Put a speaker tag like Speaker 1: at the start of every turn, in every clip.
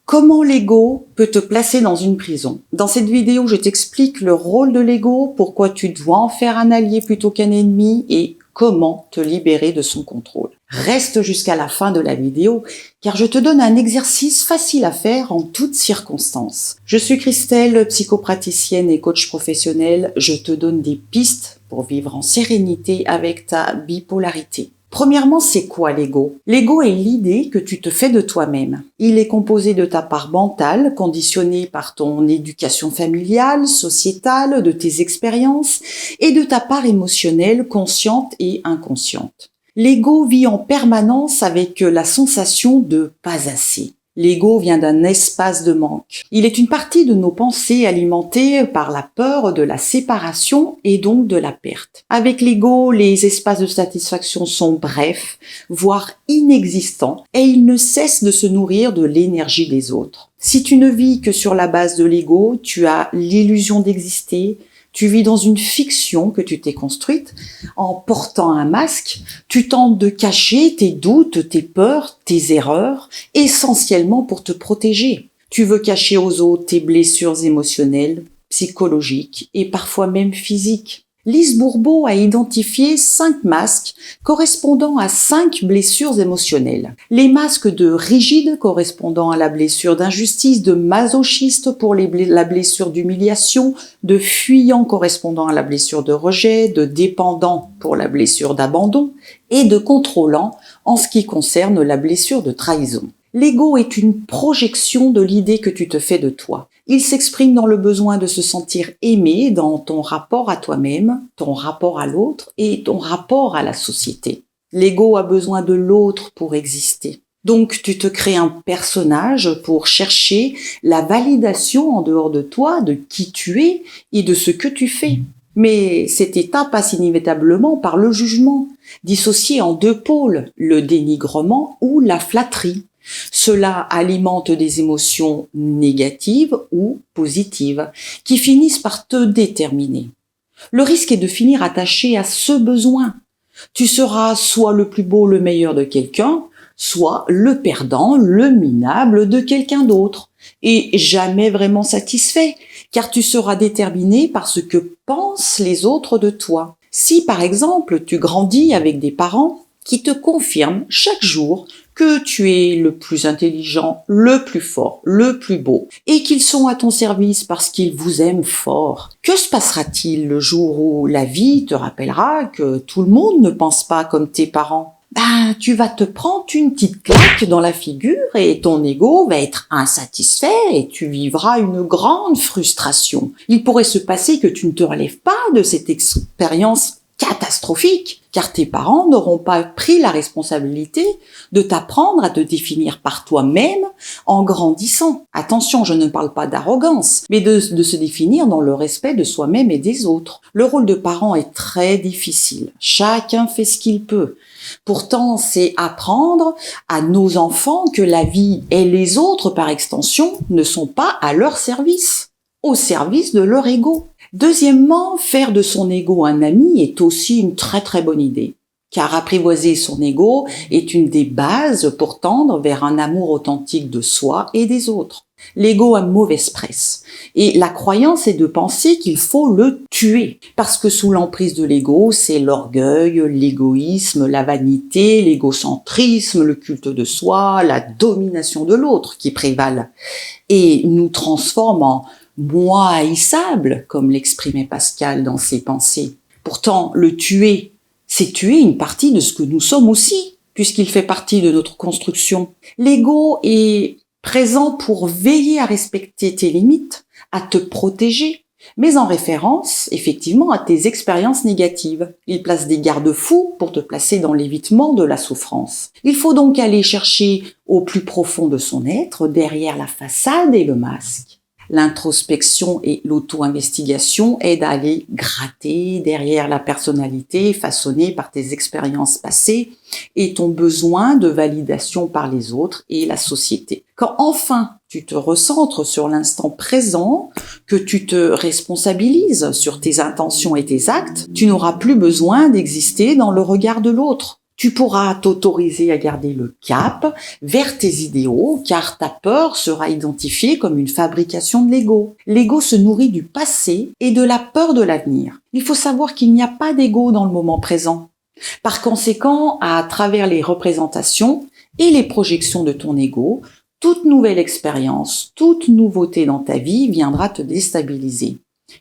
Speaker 1: Comment l'ego peut te placer dans une prison? Dans cette vidéo, je t'explique le rôle de l'ego, pourquoi tu dois en faire un allié plutôt qu'un ennemi et comment te libérer de son contrôle. Reste jusqu'à la fin de la vidéo, car je te donne un exercice facile à faire en toutes circonstances. Je suis Christelle, psychopraticienne et coach professionnel. Je te donne des pistes pour vivre en sérénité avec ta bipolarité. Premièrement, c'est quoi l'ego? L'ego est l'idée que tu te fais de toi-même. Il est composé de ta part mentale, conditionnée par ton éducation familiale, sociétale, de tes expériences, et de ta part émotionnelle, consciente et inconsciente. L'ego vit en permanence avec la sensation de pas assez. L'ego vient d'un espace de manque. Il est une partie de nos pensées alimentées par la peur de la séparation et donc de la perte. Avec l'ego, les espaces de satisfaction sont brefs, voire inexistants, et il ne cesse de se nourrir de l'énergie des autres. Si tu ne vis que sur la base de l'ego, tu as l'illusion d'exister. Tu vis dans une fiction que tu t'es construite en portant un masque. Tu tentes de cacher tes doutes, tes peurs, tes erreurs, essentiellement pour te protéger. Tu veux cacher aux autres tes blessures émotionnelles, psychologiques et parfois même physiques. Lise Bourbeau a identifié 5 masques correspondant à 5 blessures émotionnelles. Les masques de rigide correspondant à la blessure d'injustice, de masochiste pour la blessure d'humiliation, de fuyant correspondant à la blessure de rejet, de dépendant pour la blessure d'abandon et de contrôlant en ce qui concerne la blessure de trahison. L'ego est une projection de l'idée que tu te fais de toi. Il s'exprime dans le besoin de se sentir aimé dans ton rapport à toi-même, ton rapport à l'autre et ton rapport à la société. L'ego a besoin de l'autre pour exister. Donc tu te crées un personnage pour chercher la validation en dehors de toi, de qui tu es et de ce que tu fais. Mais cet état passe inévitablement par le jugement, dissocié en 2 pôles, le dénigrement ou la flatterie. Cela alimente des émotions négatives ou positives qui finissent par te déterminer. Le risque est de finir attaché à ce besoin. Tu seras soit le plus beau, le meilleur de quelqu'un, soit le perdant, le minable de quelqu'un d'autre, et jamais vraiment satisfait, car tu seras déterminé par ce que pensent les autres de toi. Si par exemple tu grandis avec des parents qui te confirment chaque jour que tu es le plus intelligent, le plus fort, le plus beau, et qu'ils sont à ton service parce qu'ils vous aiment fort. Que se passera-t-il le jour où la vie te rappellera que tout le monde ne pense pas comme tes parents? Tu vas te prendre une petite claque dans la figure et ton ego va être insatisfait et tu vivras une grande frustration. Il pourrait se passer que tu ne te relèves pas de cette expérience catastrophique, car tes parents n'auront pas pris la responsabilité de t'apprendre à te définir par toi-même en grandissant. Attention, je ne parle pas d'arrogance, mais de se définir dans le respect de soi-même et des autres. Le rôle de parent est très difficile. Chacun fait ce qu'il peut. Pourtant, c'est apprendre à nos enfants que la vie et les autres, par extension, ne sont pas à leur service, au service de leur ego. Deuxièmement, faire de son ego un ami est aussi une très très bonne idée, car apprivoiser son ego est une des bases pour tendre vers un amour authentique de soi et des autres. L'ego a mauvaise presse, et la croyance est de penser qu'il faut le tuer, parce que sous l'emprise de l'ego, c'est l'orgueil, l'égoïsme, la vanité, l'égocentrisme, le culte de soi, la domination de l'autre qui prévalent, et nous transforme en moi haïssable, comme l'exprimait Pascal dans ses pensées. Pourtant, le tuer, c'est tuer une partie de ce que nous sommes aussi, puisqu'il fait partie de notre construction. L'ego est présent pour veiller à respecter tes limites, à te protéger, mais en référence, effectivement, à tes expériences négatives. Il place des garde-fous pour te placer dans l'évitement de la souffrance. Il faut donc aller chercher au plus profond de son être, derrière la façade et le masque. L'introspection et l'auto-investigation aident à aller gratter derrière la personnalité façonnée par tes expériences passées et ton besoin de validation par les autres et la société. Quand enfin tu te recentres sur l'instant présent, que tu te responsabilises sur tes intentions et tes actes, tu n'auras plus besoin d'exister dans le regard de l'autre. Tu pourras t'autoriser à garder le cap vers tes idéaux car ta peur sera identifiée comme une fabrication de l'ego. L'ego se nourrit du passé et de la peur de l'avenir. Il faut savoir qu'il n'y a pas d'ego dans le moment présent. Par conséquent, à travers les représentations et les projections de ton ego, toute nouvelle expérience, toute nouveauté dans ta vie viendra te déstabiliser.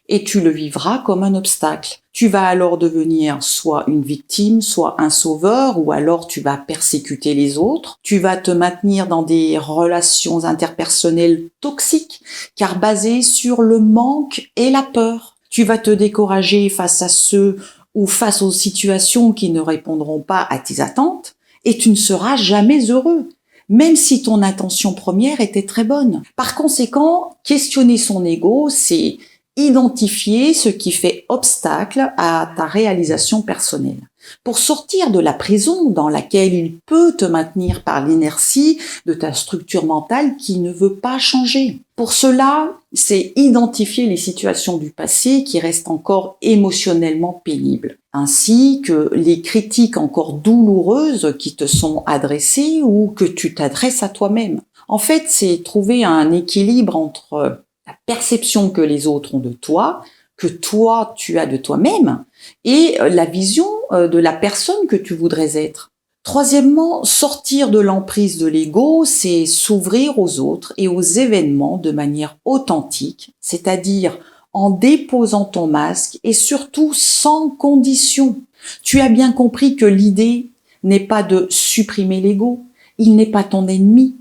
Speaker 1: Et tu le vivras comme un obstacle. Tu vas alors devenir soit une victime, soit un sauveur, ou alors tu vas persécuter les autres. Tu vas te maintenir dans des relations interpersonnelles toxiques, car basées sur le manque et la peur. Tu vas te décourager face à ceux ou face aux situations qui ne répondront pas à tes attentes, et tu ne seras jamais heureux, même si ton intention première était très bonne. Par conséquent, questionner son ego, c'est identifier ce qui fait obstacle à ta réalisation personnelle. Pour sortir de la prison dans laquelle il peut te maintenir par l'inertie de ta structure mentale qui ne veut pas changer. Pour cela, c'est identifier les situations du passé qui restent encore émotionnellement pénibles, ainsi que les critiques encore douloureuses qui te sont adressées ou que tu t'adresses à toi-même. En fait, c'est trouver un équilibre entre la perception que les autres ont de toi, que toi tu as de toi-même, et la vision de la personne que tu voudrais être. Troisièmement, sortir de l'emprise de l'ego, c'est s'ouvrir aux autres et aux événements de manière authentique, c'est-à-dire en déposant ton masque et surtout sans condition. Tu as bien compris que l'idée n'est pas de supprimer l'ego, il n'est pas ton ennemi.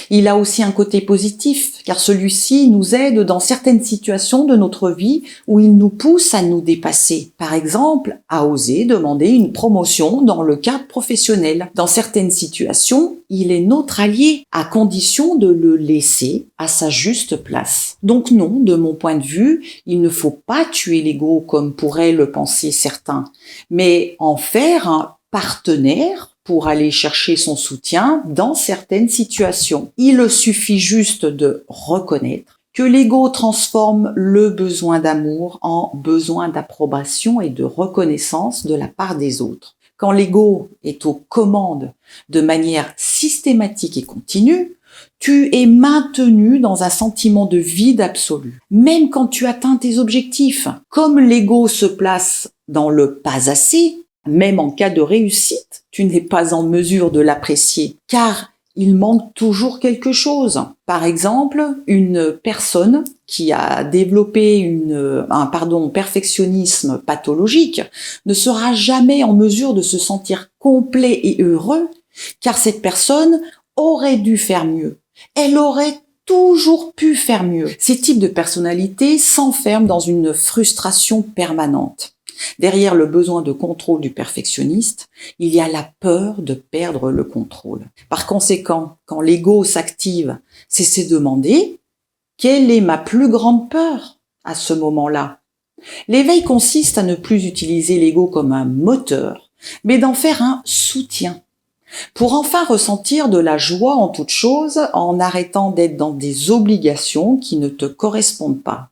Speaker 1: Il a aussi un côté positif, car celui-ci nous aide dans certaines situations de notre vie où il nous pousse à nous dépasser. Par exemple, à oser demander une promotion dans le cadre professionnel. Dans certaines situations, il est notre allié, à condition de le laisser à sa juste place. Donc non, de mon point de vue, il ne faut pas tuer l'ego comme pourraient le penser certains, mais en faire un partenaire pour aller chercher son soutien dans certaines situations. Il suffit juste de reconnaître que l'ego transforme le besoin d'amour en besoin d'approbation et de reconnaissance de la part des autres. Quand l'ego est aux commandes de manière systématique et continue, tu es maintenu dans un sentiment de vide absolu. Même quand tu atteins tes objectifs, comme l'ego se place dans le pas assez, même en cas de réussite, tu n'es pas en mesure de l'apprécier, car il manque toujours quelque chose. Par exemple, une personne qui a développé un perfectionnisme pathologique ne sera jamais en mesure de se sentir complet et heureux, car cette personne aurait dû faire mieux. Elle aurait toujours pu faire mieux. Ces types de personnalités s'enferment dans une frustration permanente. Derrière le besoin de contrôle du perfectionniste, il y a la peur de perdre le contrôle. Par conséquent, quand l'ego s'active, c'est se demander « Quelle est ma plus grande peur ?» à ce moment-là. L'éveil consiste à ne plus utiliser l'ego comme un moteur, mais d'en faire un soutien. Pour enfin ressentir de la joie en toute chose en arrêtant d'être dans des obligations qui ne te correspondent pas.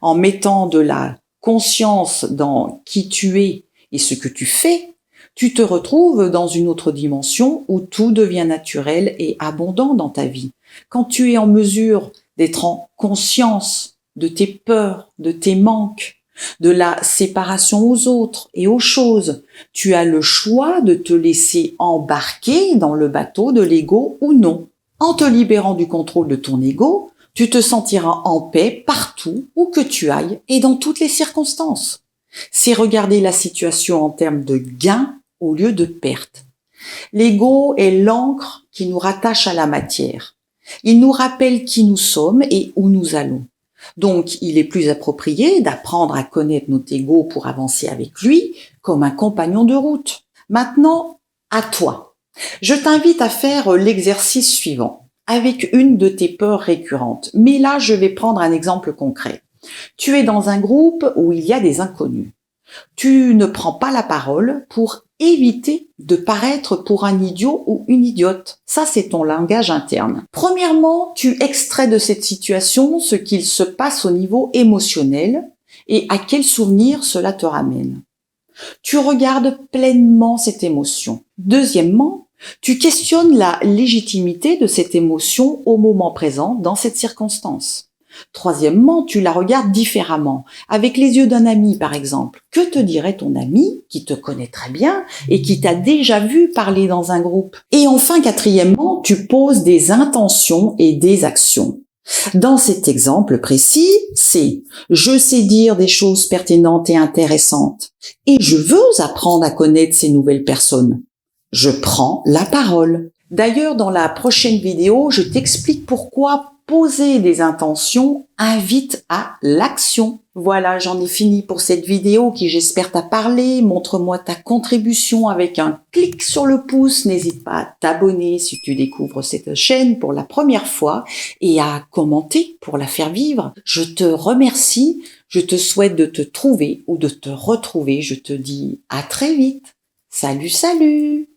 Speaker 1: En mettant de la conscience dans qui tu es et ce que tu fais, tu te retrouves dans une autre dimension où tout devient naturel et abondant dans ta vie. Quand tu es en mesure d'être en conscience de tes peurs, de tes manques, de la séparation aux autres et aux choses, tu as le choix de te laisser embarquer dans le bateau de l'ego ou non. En te libérant du contrôle de ton ego, tu te sentiras en paix partout où que tu ailles et dans toutes les circonstances. C'est regarder la situation en termes de gain au lieu de perte. L'ego est l'encre qui nous rattache à la matière. Il nous rappelle qui nous sommes et où nous allons. Donc, il est plus approprié d'apprendre à connaître notre ego pour avancer avec lui comme un compagnon de route. Maintenant, à toi. Je t'invite à faire l'exercice suivant avec une de tes peurs récurrentes. Mais là, je vais prendre un exemple concret. Tu es dans un groupe où il y a des inconnus. Tu ne prends pas la parole pour éviter de paraître pour un idiot ou une idiote. Ça, c'est ton langage interne. Premièrement, tu extrais de cette situation ce qu'il se passe au niveau émotionnel et à quel souvenir cela te ramène. Tu regardes pleinement cette émotion. Deuxièmement, tu questionnes la légitimité de cette émotion au moment présent dans cette circonstance. Troisièmement, tu la regardes différemment, avec les yeux d'un ami par exemple. Que te dirait ton ami qui te connaît très bien et qui t'a déjà vu parler dans un groupe? Et enfin, quatrièmement, tu poses des intentions et des actions. Dans cet exemple précis, c'est « je sais dire des choses pertinentes et intéressantes et je veux apprendre à connaître ces nouvelles personnes. Je prends la parole ». D'ailleurs, dans la prochaine vidéo, je t'explique pourquoi poser des intentions invite à l'action. Voilà, j'en ai fini pour cette vidéo qui, j'espère, t'a parlé. Montre-moi ta contribution avec un clic sur le pouce. N'hésite pas à t'abonner si tu découvres cette chaîne pour la première fois et à commenter pour la faire vivre. Je te remercie. Je te souhaite de te trouver ou de te retrouver. Je te dis à très vite. Salut, salut!